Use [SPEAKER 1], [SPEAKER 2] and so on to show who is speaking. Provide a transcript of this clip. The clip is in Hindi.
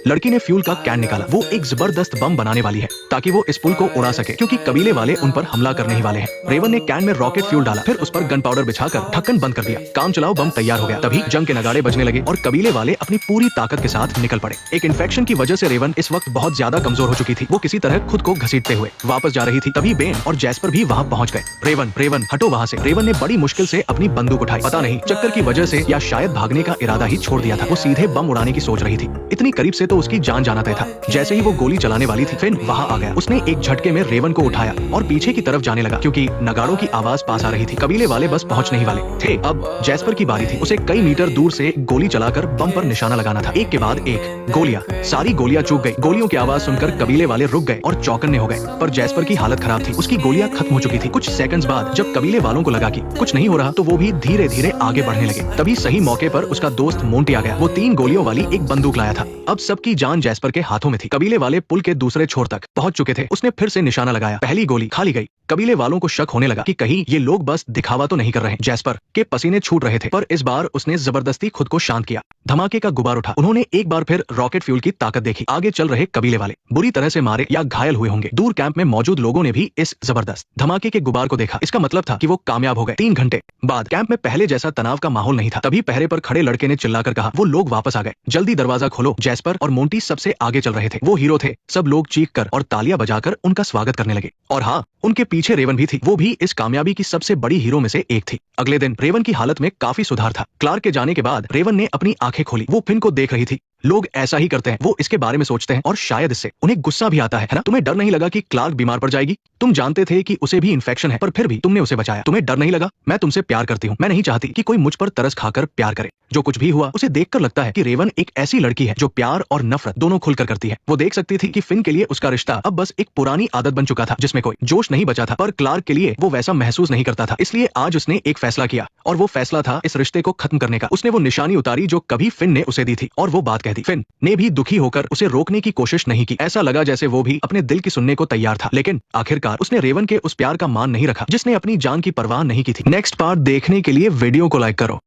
[SPEAKER 1] लड़की ने फ्यूल का कैन निकाला। वो एक जबरदस्त बम बनाने वाली है ताकि वो इस पुल को उड़ा सके, क्योंकि कबीले वाले उन पर हमला करने ही वाले हैं। रेवन ने कैन में रॉकेट फ्यूल डाला, फिर उस पर गन पाउडर बिछाकर ढक्कन बंद कर दिया। काम चलाओ बम तैयार हो गया। तभी जंग के नगाड़े बजने लगे और कबीले वाले अपनी पूरी ताकत के साथ निकल पड़े। एक इन्फेक्शन की वजह से रेवन इस वक्त बहुत ज्यादा कमजोर हो चुकी थी। वो किसी तरह खुद को घसीटते हुए वापस जा रही थी, तभी बेन और जैस्पर भी वहाँ पहुँच गए। रेवन रेवन हटो वहाँ से। रेवन ने बड़ी मुश्किल से अपनी बंदूक उठाई। पता नहीं चक्कर की वजह से या शायद भागने का इरादा ही छोड़ दिया था। वो सीधे बम उड़ाने की सोच रही थी। इतनी करीब से तो उसकी जान जाना तय था। जैसे ही वो गोली चलाने वाली थी, फिन वहाँ आ गया। उसने एक झटके में रेवन को उठाया और पीछे की तरफ जाने लगा, क्योंकि नगाड़ों की आवाज पास आ रही थी। कबीले वाले बस पहुंचने ही वाले थे। अब जैस्पर की बारी थी। उसे कई मीटर दूर से गोली चलाकर बम पर निशाना लगाना था। एक के बाद एक गोलियां, सारी गोलियां चूक गई। गोलियों की आवाज सुनकर कबीले वाले रुक गए और चौकन्ने हो गए। पर जैस्पर की हालत खराब थी। उसकी गोलियां खत्म हो चुकी थी। कुछ सेकंड्स बाद जब कबीले वालों को लगा कि कुछ नहीं हो रहा, तो वो भी धीरे धीरे आगे बढ़ने लगे। तभी सही मौके पर उसका दोस्त मोंटी आ गया। वो 3 गोलियों वाली एक बंदूक लाया था। अब सबकी जान जैस्पर के हाथों में थी। कबीले वाले पुल के दूसरे छोर तक पहुंच चुके थे। उसने फिर से निशाना लगाया। पहली गोली खा ली गई। कबीले वालों को शक होने लगा कि कहीं ये लोग बस दिखावा तो नहीं कर रहे। जैस्पर के पसीने छूट रहे थे, पर इस बार उसने जबरदस्ती खुद को शांत किया। धमाके का गुबार उठा। उन्होंने एक बार फिर रॉकेट फ्यूल की ताकत देखी। आगे चल रहे कबीले वाले बुरी तरह से मारे या घायल हुए होंगे। दूर कैंप में मौजूद लोगों ने भी इस जबरदस्त धमाके के गुबार को देखा। इसका मतलब था कि वो कामयाब हो गए। 3 घंटे बाद कैंप में पहले जैसा तनाव का माहौल नहीं था। तभी पहरे पर खड़े लड़के ने चिल्लाकर कहा, वो लोग वापस आ गए, जल्दी दरवाजा खोलो। जैस्पर और मोंटी सबसे आगे चल रहे थे। वो हीरो थे। सब लोग चीख कर और तालियां बजाकर उनका स्वागत करने लगे। और हाँ, उनके पीछे रेवन भी थी। वो भी इस कामयाबी की सबसे बड़ी हीरो में से एक थी। अगले दिन रेवन की हालत में काफी सुधार था। क्लार्क के जाने के बाद रेवन ने अपनी आंखें खोली। वो फिन को देख रही थी। लोग ऐसा ही करते हैं। वो इसके बारे में सोचते हैं और शायद इससे उन्हें गुस्सा भी आता है ना? तुम्हें डर नहीं लगा कि क्लार्क बीमार पड़ जाएगी? तुम जानते थे कि उसे भी इन्फेक्शन है, पर फिर भी तुमने उसे बचाया। तुम्हें डर नहीं लगा? मैं तुमसे प्यार करती हूँ। मैं नहीं चाहती कि कोई मुझ पर तरस खाकर प्यार करे। जो कुछ भी हुआ, उसे देखकर लगता है कि रेवन एक ऐसी लड़की है जो प्यार और नफरत दोनों खुलकर करती है। वो देख सकती थी कि फिन के लिए उसका रिश्ता अब बस एक पुरानी आदत बन चुका था, जिसमें कोई जोश नहीं बचा था। पर क्लार्क के लिए वो वैसा महसूस नहीं करता था। इसलिए आज उसने एक फैसला किया, और वो फैसला था इस रिश्ते को खत्म करने का। उसने वो निशानी उतारी जो कभी फिन ने उसे दी थी, और वो बात कह दी। फिन ने भी दुखी होकर उसे रोकने की कोशिश नहीं की। ऐसा लगा जैसे वो भी अपने दिल की सुनने को तैयार था। लेकिन आखिरकार उसने रेवन के उस प्यार का मान नहीं रखा जिसने अपनी जान की परवाह नहीं की थी। नेक्स्ट पार्ट देखने के लिए वीडियो को लाइक करो।